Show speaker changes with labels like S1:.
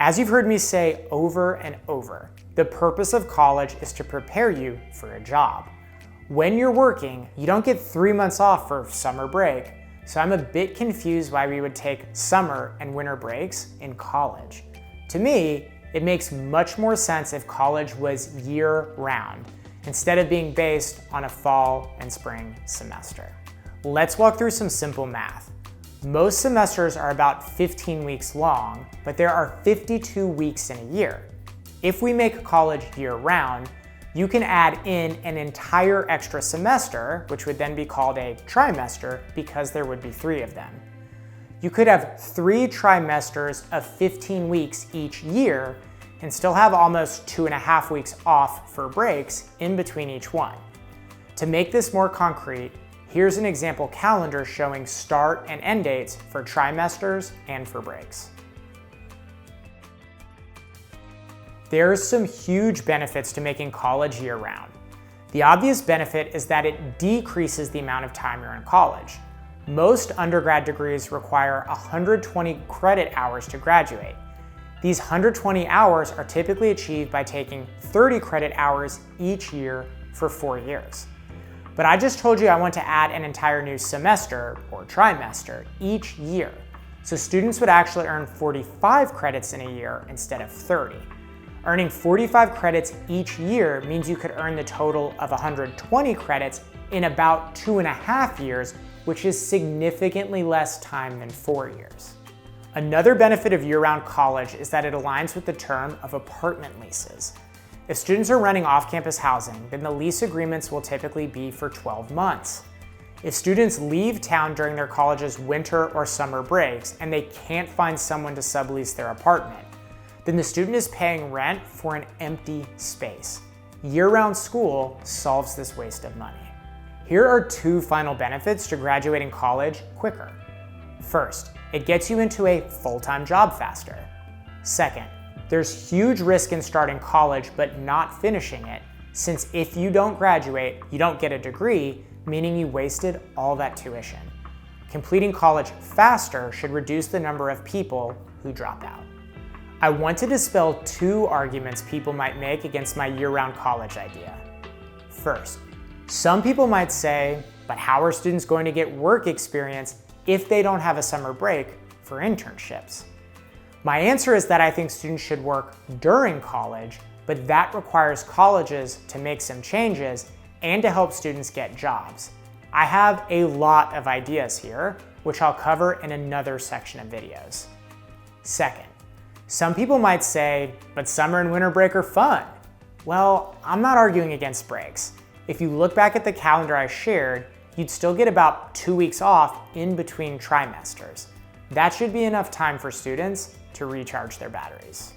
S1: As you've heard me say over and over, the purpose of college is to prepare you for a job. When you're working, you don't get 3 months off for summer break, so I'm a bit confused why we would take summer and winter breaks in college. To me, it makes much more sense if college was year-round, instead of being based on a fall and spring semester. Let's walk through some simple math. Most semesters are about 15 weeks long, but there are 52 weeks in a year. If we make college year-round, you can add in an entire extra semester, which would then be called a trimester because there would be 3 of them. You could have 3 trimesters of 15 weeks each year and still have almost 2.5 weeks off for breaks in between each one. To make this more concrete, here's an example calendar showing start and end dates for trimesters and for breaks. There's some huge benefits to making college year-round. The obvious benefit is that it decreases the amount of time you're in college. Most undergrad degrees require 120 credit hours to graduate. These 120 hours are typically achieved by taking 30 credit hours each year for 4 years. But I just told you I want to add an entire new semester, or trimester, each year. So students would actually earn 45 credits in a year instead of 30. Earning 45 credits each year means you could earn the total of 120 credits in about 2.5 years, which is significantly less time than 4 years. Another benefit of year-round college is that it aligns with the term of apartment leases. If students are renting off-campus housing, then the lease agreements will typically be for 12 months. If students leave town during their college's winter or summer breaks and they can't find someone to sublease their apartment, then the student is paying rent for an empty space. Year-round school solves this waste of money. Here are 2 final benefits to graduating college quicker. First, it gets you into a full-time job faster. Second, there's huge risk in starting college but not finishing it, since if you don't graduate, you don't get a degree, meaning you wasted all that tuition. Completing college faster should reduce the number of people who drop out. I want to dispel 2 arguments people might make against my year-round college idea. First, some people might say, but how are students going to get work experience if they don't have a summer break for internships? My answer is that I think students should work during college, but that requires colleges to make some changes and to help students get jobs. I have a lot of ideas here, which I'll cover in another section of videos. Second, some people might say, but summer and winter break are fun. Well, I'm not arguing against breaks. If you look back at the calendar I shared, you'd still get about 2 weeks off in between trimesters. That should be enough time for students to recharge their batteries.